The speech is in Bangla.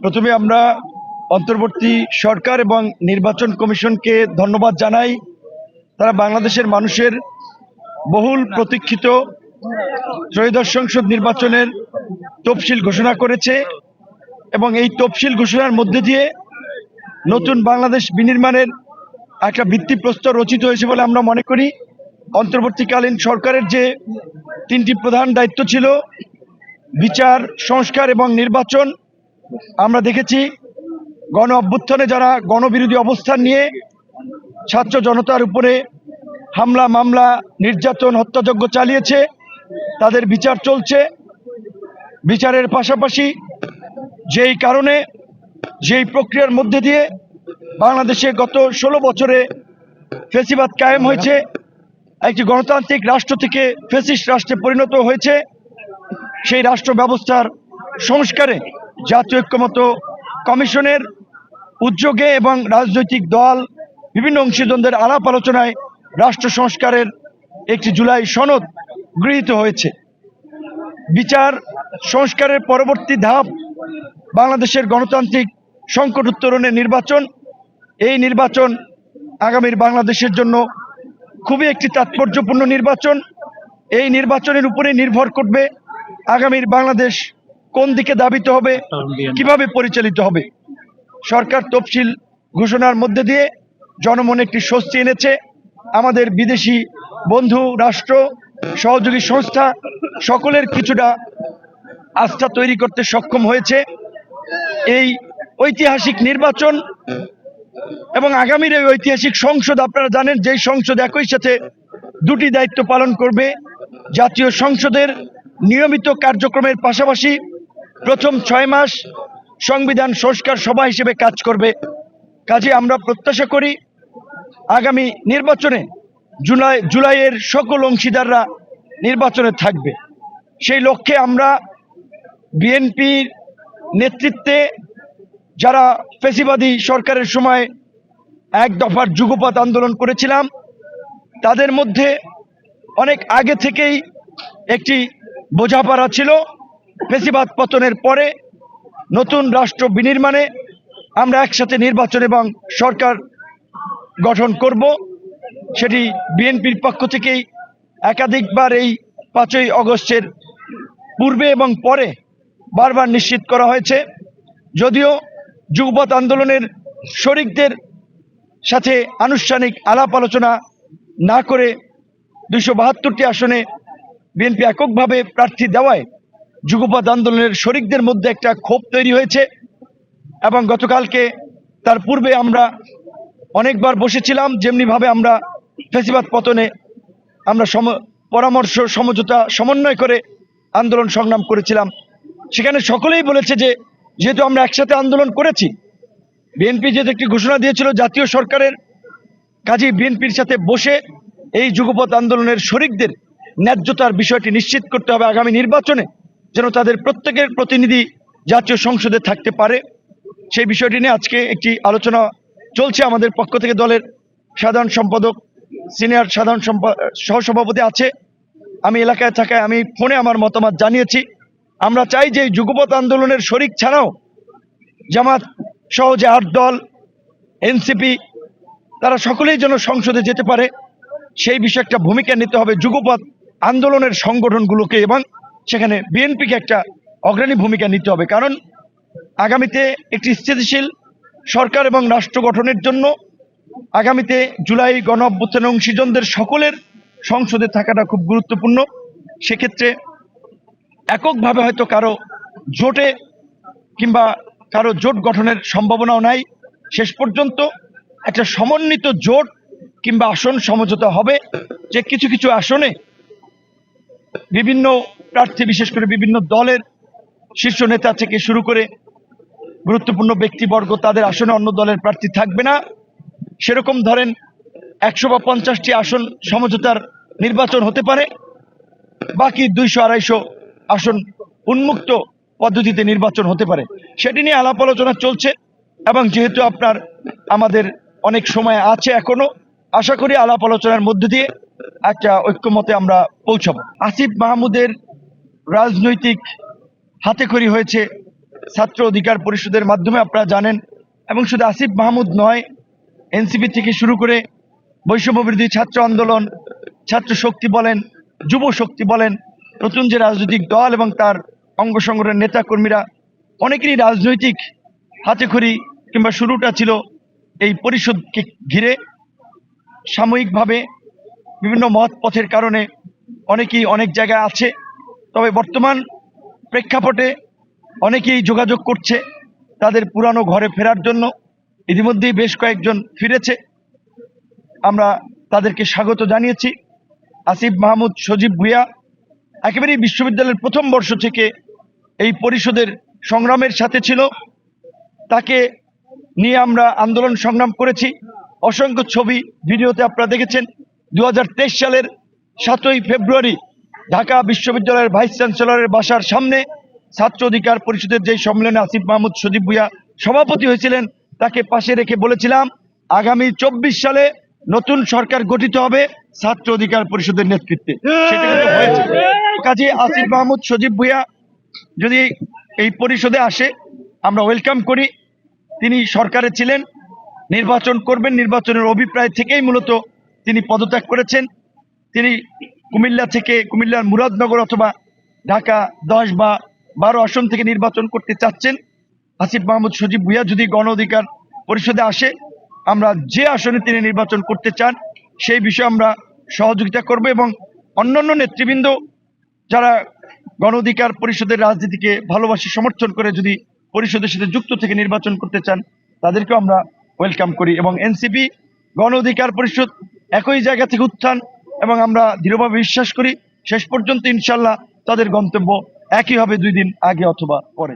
প্রথমে আমরা অন্তর্বর্তী সরকার এবং নির্বাচন কমিশনকে ধন্যবাদ জানাই। তারা বাংলাদেশের মানুষের বহুল প্রতীক্ষিত ত্রয়োদশ সংসদ নির্বাচনের তফসিল ঘোষণা করেছে এবং এই তফসিল ঘোষণার মধ্যে দিয়ে নতুন বাংলাদেশ বিনির্মাণের একটা ভিত্তিপ্রস্তর রচিত হয়েছে বলে আমরা মনে করি। অন্তর্বর্তীকালীন সরকারের যে তিনটি প্রধান দায়িত্ব ছিল, বিচার, সংস্কার এবং নির্বাচন, আমরা দেখেছি গণ অভ্যুত্থানে যারা গণবিরোধী অবস্থান নিয়ে ছাত্র জনতার উপরে হামলা, মামলা, নির্যাতন, হত্যাযজ্ঞ চালিয়েছে, তাদের বিচার চলছে। বিচারের পাশাপাশি যেই কারণে যেই প্রক্রিয়ার মধ্যে দিয়ে বাংলাদেশে গত 16 বছরে ফ্যাসিবাদ কায়েম হয়েছে, একটি গণতান্ত্রিক রাষ্ট্র থেকে ফ্যাসিস্ট রাষ্ট্রে পরিণত হয়েছে, সেই রাষ্ট্র ব্যবস্থার সংস্কারে জাতীয় ঐক্যমত্য কমিশনের উদ্যোগে এবং রাজনৈতিক দল, বিভিন্ন অংশীদারদের আলাপ আলোচনায় রাষ্ট্র সংস্কারের একটি জুলাই সনদ গৃহীত হয়েছে। বিচার সংস্কারের পরবর্তী ধাপ বাংলাদেশের গণতান্ত্রিক সংকট উত্তরণের নির্বাচন। এই নির্বাচন আগামীর বাংলাদেশের জন্য খুবই একটি তাৎপর্যপূর্ণ নির্বাচন। এই নির্বাচনের উপরে নির্ভর করবে আগামীর বাংলাদেশ কোন দিকে ধাবিত হবে, কিভাবে পরিচালিত হবে। সরকার তফসিল ঘোষণার মধ্যে দিয়ে জনমনে একটি স্বস্তি এনেছে। আমাদের বিদেশি বন্ধু রাষ্ট্র, সহযোগী সংস্থা সকলের কিছুটা আস্থা তৈরি করতে সক্ষম হয়েছে। এই ঐতিহাসিক নির্বাচন এবং আগামীর এই ঐতিহাসিক সংসদ, আপনারা জানেন যেই সংসদ একই সাথে দুটি দায়িত্ব পালন করবে। জাতীয় সংসদের নিয়মিত কার্যক্রমের পাশাপাশি প্রথম 6 মাস সংবিধান সংস্কার সভা হিসেবে কাজ করবে। কাজে আমরা প্রত্যাশা করি আগামী নির্বাচনে জুলাইয়ের সকল অংশীদাররা নির্বাচনে থাকবে। সেই লক্ষ্যে আমরা বিএনপির নেতৃত্বে যারা ফ্যাসিবাদী সরকারের সময় এক দফার যুগপৎ আন্দোলন করেছিলাম, তাদের মধ্যে অনেক আগে থেকেই একটি বোঝাপড়া ছিল, ফ্যাসিবাদ পতনের পরে নতুন রাষ্ট্র বিনির্মাণে আমরা একসাথে নির্বাচন এবং সরকার গঠন করব। সেটি বিএনপির পক্ষ থেকেই একাধিকবার এই 5ই আগস্টের পূর্বে এবং পরে বারবার নিশ্চিত করা হয়েছে। যদিও যুগপৎ আন্দোলনের শরিকদের সাথে আনুষ্ঠানিক আলাপ আলোচনা না করে 272টি আসনে বিএনপি এককভাবে প্রার্থী দেওয়ায় যুগপৎ আন্দোলনের শরিকদের মধ্যে একটা ক্ষোভ তৈরি হয়েছে এবং গতকালকে তার পূর্বে আমরা অনেকবার বসেছিলাম, যেমনিভাবে আমরা ফ্যাসিবাদ পতনে আমরা পরামর্শ, সমঝোতা, সমন্বয় করে আন্দোলন সংগ্রাম করেছিলাম। সেখানে সকলেই বলেছে যে যেহেতু আমরা একসাথে আন্দোলন করেছি, বিএনপি যেহেতু একটি ঘোষণা দিয়েছিল জাতীয় সরকারের, কাজেই বিএনপির সাথে বসে এই যুগপৎ আন্দোলনের শরিকদের ন্যায্যতার বিষয়টি নিশ্চিত করতে হবে আগামী নির্বাচনে, যেন তাদের প্রত্যেকের প্রতিনিধি জাতীয় সংসদে থাকতে পারে। সেই বিষয়টি নিয়ে আজকে একটি আলোচনা চলছে। আমাদের পক্ষ থেকে দলের সাধারণ সম্পাদক, সিনিয়র সাধারণ সহসভাপতি আছে। আমি এলাকায় থাকায় আমি ফোনে আমার মতামত জানিয়েছি। আমরা চাই যে যুগপৎ আন্দোলনের শরিক ছাড়াও জামাত সহ যে 8 দল, এনসিপি, তারা সকলেই যেন সংসদে যেতে পারে, সেই বিষয়ে একটা ভূমিকা নিতে হবে যুগপৎ আন্দোলনের সংগঠনগুলোকে, এবং সেখানে বিএনপিকে একটা অগ্রণী ভূমিকা নিতে হবে। কারণ আগামীতে একটি স্থিতিশীল সরকার এবং রাষ্ট্র গঠনের জন্য আগামীতে জুলাই গণ অভ্যুত্থান অংশীজনদের সকলের সংসদে থাকাটা খুব গুরুত্বপূর্ণ। সেক্ষেত্রে এককভাবে হয়তো কারো জোটে কিংবা কারো জোট গঠনের সম্ভাবনাও নাই। শেষ পর্যন্ত একটা সমন্বিত জোট কিংবা আসন সমঝোতা হবে, যে কিছু কিছু আসনে বিভিন্ন প্রার্থী, বিশেষ করে বিভিন্ন দলের শীর্ষ নেতা থেকে শুরু করে গুরুত্বপূর্ণ ব্যক্তিবর্গ, তাদের আসনে অন্য দলের প্রার্থী থাকবে না। সেরকম ধরেন 100 বা 50টি আসন সমঝোতার নির্বাচন হতে পারে, বাকি 200-250 আসন উন্মুক্ত পদ্ধতিতে নির্বাচন হতে পারে। সেটি নিয়ে আলাপ আলোচনা চলছে এবং যেহেতু আমাদের অনেক সময় আছে এখনো, আশা করি আলাপ আলোচনার মধ্যে দিয়ে একটা ঐক্যমতে আমরা পৌঁছাবো। আসিফ মাহমুদের রাজনৈতিক হাতেখড়ি হয়েছে ছাত্র অধিকার পরিষদের মাধ্যমে আপনারা জানেন, এবং শুধু আসিফ মাহমুদ নয়, এনসিপি থেকে শুরু করে বৈষম্যবিরোধী ছাত্র আন্দোলন, ছাত্র শক্তি বলেন, যুব শক্তি বলেন, নতুন যে রাজনৈতিক দল এবং তার অঙ্গ সংগঠনের নেতা কর্মীরা অনেকেরই রাজনৈতিক হাতেখড়ি কিংবা শুরুটা ছিল এই পরিষদকে ঘিরে। সাময়িকভাবে বিভিন্ন মত পথের কারণে অনেকেই অনেক জায়গায় আছে, তবে বর্তমান প্রেক্ষাপটে অনেকেই যোগাযোগ করছে তাদের পুরানো ঘরে ফেরার জন্য। ইতিমধ্যেই বেশ কয়েকজন ফিরেছে, আমরা তাদেরকে স্বাগত জানিয়েছি। আসিফ মাহমুদ সজীব ভুঁইয়া একেবারেই বিশ্ববিদ্যালয়ের প্রথম বর্ষ থেকে এই পরিষদের সংগ্রামের সাথে ছিল, তাকে নিয়ে আমরা আন্দোলন সংগ্রাম করেছি। অসংখ্য ছবি ভিডিওতে আপনারা দেখেছেন। 2023 সালের 7ই ফেব্রুয়ারি ঢাকা বিশ্ববিদ্যালয়ের ভাইস চ্যান্সেলরের বাসার সামনে ছাত্র অধিকার পরিষদের যে সম্মেলনে আসিফ মাহমুদ সজীব ভুঁইয়া সভাপতি হয়েছিলেন, তাকে পাশে রেখে বলেছিলাম আগামী 24 সালে নতুন সরকার গঠিত হবে ছাত্র অধিকার পরিষদের নেতৃত্বে। সেটা কিন্তু হয়েছে। কাজে আসিফ মাহমুদ সজীব ভুঁইয়া যদি এই পরিষদে আসে আমরা ওয়েলকাম করি। তিনি সরকারে ছিলেন, নির্বাচন করবেন, নির্বাচনের অভিপ্রায় থেকেই মূলত তিনি পদত্যাগ করেছেন। তিনি কুমিল্লা থেকে, কুমিল্লার মুরাদনগর অথবা ঢাকা 10 বা 12 আসন থেকে নির্বাচন করতে চাচ্ছেন। আসিফ মাহমুদ সজীব ভুঁইয়া যদি গণ অধিকার পরিষদে আসে, আমরা যে আসনে তিনি নির্বাচন করতে চান সেই বিষয়ে আমরা সহযোগিতা করব, এবং অন্যান্য নেতৃবৃন্দ যারা গণ অধিকার পরিষদের রাজনীতিকে ভালোবাসে, সমর্থন করে যদি পরিষদের সাথে যুক্ত থেকে নির্বাচন করতে চান তাদেরকেও আমরা ওয়েলকাম করি। এবং এনসিপি গণ অধিকার পরিষদ একই জায়গা থেকে উত্থান, এবং আমরা দৃঢ়ভাবে বিশ্বাস করি শেষ পর্যন্ত ইনশাল্লাহ তাদের গন্তব্য একই হবে, 2 দিন আগে অথবা পরে।